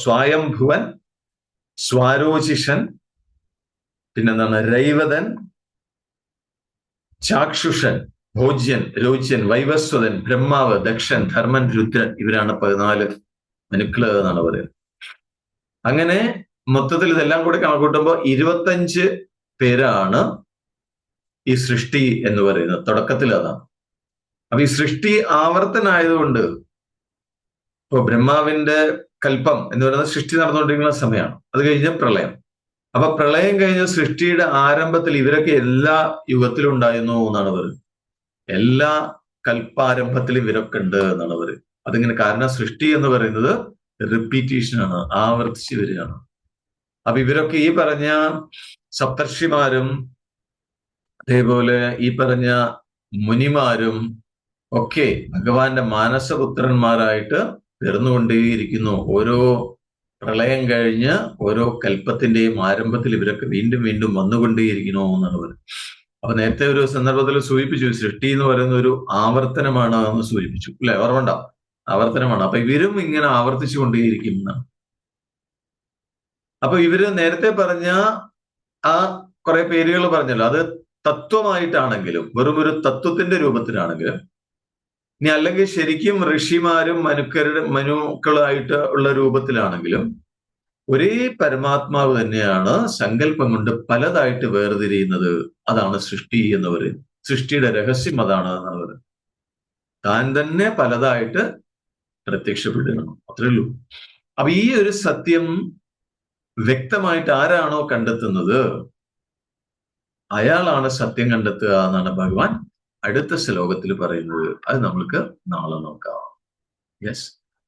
സ്വയംഭുവൻ, സ്വാരോചിഷൻ, പിന്നെന്താണ് രൈവതൻ, ചാക്ഷുഷൻ, ഭോജ്യൻ, രോച്യൻ, വൈവസ്വതൻ, ബ്രഹ്മാവ്, ദക്ഷൻ, ധർമ്മൻ, രുദ്രൻ. ഇവരാണ് 14 മനുക്കള് എന്നാണ് പറയുന്നത്. അങ്ങനെ മൊത്തത്തിൽ ഇതെല്ലാം കൂടി കണക്കൂട്ടുമ്പോൾ 25 പേരാണ് ഈ സൃഷ്ടി എന്ന് പറയുന്നത്. തുടക്കത്തിൽ അതാണ്. അപ്പൊ ഈ സൃഷ്ടി ആവർത്തനായതുകൊണ്ട് ഇപ്പൊ ബ്രഹ്മാവിന്റെ കൽപ്പം എന്ന് പറയുന്നത് സൃഷ്ടി നടന്നുകൊണ്ടിരിക്കുന്ന സമയമാണ്. അത് കഴിഞ്ഞ് പ്രളയം. അപ്പൊ പ്രളയം കഴിഞ്ഞ സൃഷ്ടിയുടെ ആരംഭത്തിൽ ഇവരൊക്കെ എല്ലാ യുഗത്തിലും ഉണ്ടായിരുന്നു എന്നാണ് പറയുന്നത്. എല്ലാ കൽപ്പാരംഭത്തിലും ഇവരൊക്കെ ഉണ്ട് എന്നാണ് പറയുന്നത്. അതിങ്ങനെ കാരണം സൃഷ്ടി എന്ന് പറയുന്നത് റിപ്പീറ്റേഷനാണ്, ആവർത്തിച്ച് വരികയാണ്. അപ്പൊ ഇവരൊക്കെ ഈ പറഞ്ഞ സപ്തർഷിമാരും അതേപോലെ ഈ പറഞ്ഞ മുനിമാരും ഒക്കെ ഭഗവാന്റെ മാനസപുത്രന്മാരായിട്ട് പിറന്നുകൊണ്ടേയിരിക്കുന്നു. ഓരോ പ്രളയം കഴിഞ്ഞ് ഓരോ കൽപ്പത്തിന്റെയും ആരംഭത്തിൽ ഇവരൊക്കെ വീണ്ടും വീണ്ടും വന്നുകൊണ്ടേയിരിക്കുന്നു എന്നാണ് പറയുന്നത്. അപ്പൊ നേരത്തെ ഒരു സന്ദർഭത്തിൽ സൂചിപ്പിച്ചു, സൃഷ്ടി എന്ന് പറയുന്ന ഒരു ആവർത്തനമാണ് എന്ന് സൂചിപ്പിച്ചു അല്ലെ? ഓർമ്മണ്ട? ആവർത്തനമാണ്. അപ്പൊ ഇവരും ഇങ്ങനെ ആവർത്തിച്ചു കൊണ്ടേയിരിക്കും എന്നാണ്. അപ്പൊ ഇവര് നേരത്തെ പറഞ്ഞ ആ കുറെ പേരുകൾ പറഞ്ഞല്ലോ, അത് തത്വമായിട്ടാണെങ്കിലും, വെറും ഒരു തത്വത്തിന്റെ രൂപത്തിലാണെങ്കിലും, ഇനി അല്ലെങ്കിൽ ശരിക്കും ഋഷിമാരും മനുക്കളായിട്ട് ഉള്ള രൂപത്തിലാണെങ്കിലും, ഒരേ പരമാത്മാവ് തന്നെയാണ് സങ്കല്പം കൊണ്ട് പലതായിട്ട് വേർതിരിയുന്നത്. അതാണ് സൃഷ്ടി എന്ന് പറയുന്നത്. സൃഷ്ടിയുടെ രഹസ്യം അതാണ് എന്നാണ് പറയുന്നത്. താൻ തന്നെ പലതായിട്ട് പ്രത്യക്ഷപ്പെടുകയാണ്, അത്രേ ഉള്ളൂ. അപ്പൊ ഈ ഒരു സത്യം വ്യക്തമായിട്ട് ആരാണോ കണ്ടെത്തുന്നത്, അയാളാണ് സത്യം കണ്ടെത്തുക എന്നാണ് ഭഗവാൻ അടുത്ത ശ്ലോകത്തിൽ പറയുന്നത്. അത് നമ്മൾക്ക് നാളെ നോക്കാം. യെസ്,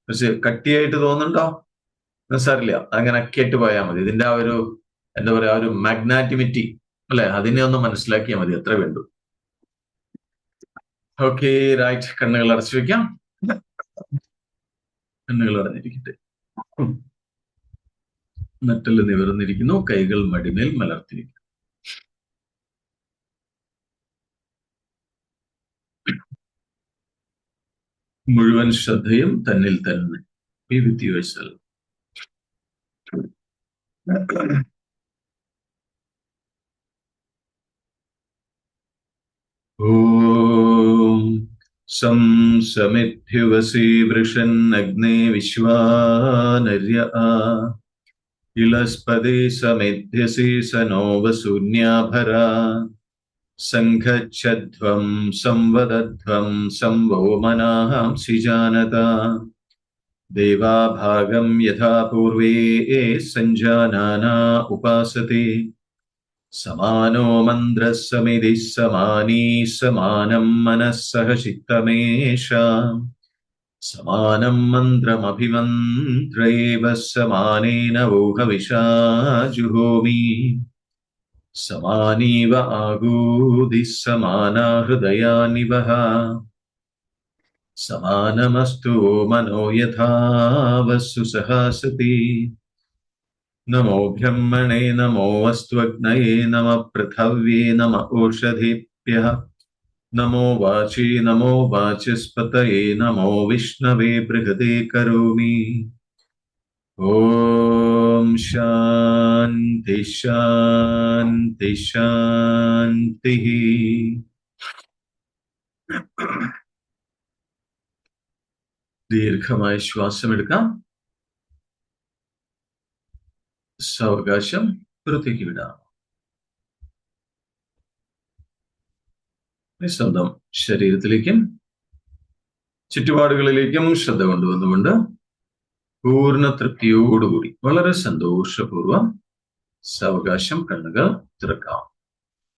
പക്ഷെ കട്ടിയായിട്ട് തോന്നുന്നുണ്ടോ? സാരില്ല, അങ്ങനെ കേട്ട് പോയാൽ മതി. ഇതിന്റെ ആ ഒരു എന്താ പറയാ, ഒരു മാഗ്നാറ്റിമിറ്റി അല്ലെ, അതിനെ ഒന്ന് മനസ്സിലാക്കിയാൽ മതി, അത്ര വേണ്ടു. Okay, right. കണ്ണുകൾ അടച്ചു വെക്കാം. കണ്ണുകൾ അടഞ്ഞിരിക്കട്ടെ. നട്ടല് നിവർന്നിരിക്കുന്നു. കൈകൾ മടിമേൽ മലർത്തിരിക്കുന്നു. മുഴുവൻ ശ്രദ്ധയും തന്നിൽ തന്നെ. Be with yourself. ഓം സം സമിദ്ധ്യുവസി വൃഷന്നഗ്നേ വിശ്വാനര്യ ഇളസ്പദേ സമിദ്ധ്യസി സനോ വസൂന്യാഭരാ സംഘച്ഛധ്വം സംവദധ്വം സംവോ മനാംസി ജാനത ദേവാഭാഗം യഥാ പൂർവേ സഞ്ജാനാനാ ഉപാസത്തെ സമാനോ മന്ത്രഃ സമിതി സമാനീ സമാനം മനഃസഹ ചിത്തമേഷാം സമാനം മന്ത്രമഭിമന്ത്രൈവ സമാനേന വോഹവിഷാ ജുഹോമി സമാനീവ ആഗൂതി സമാനാ ഹൃദയാനിവഹ സമാനമസ്തു മനോ യഥാ വസ്തു സഹാസതി നമോ ബ്രഹ്മണേ നമോ അസ്ത്വഗ്നയേ നമ പൃഥവ്യേ നമ ഓഷധേഭ്യഃ നമോ വാചി നമോ വാചസ്പതയേ നമോ വിഷ്ണവേ ബൃഹദേ കരോമി. ഓം ശാന്തി ശാന്തി ശാന്തി. ദീർഘമായ ശ്വാസമെടുക്കാം. സാവകാശം പുറത്തേക്ക് വിടാം. സ്വന്തം ശരീരത്തിലേക്കും ചുറ്റുപാടുകളിലേക്കും ശ്രദ്ധ കൊണ്ടുവന്നുകൊണ്ട് പൂർണ്ണ തൃപ്തിയോടുകൂടി വളരെ സന്തോഷപൂർവം സാവകാശം കണ്ണുകൾ തുറക്കാം.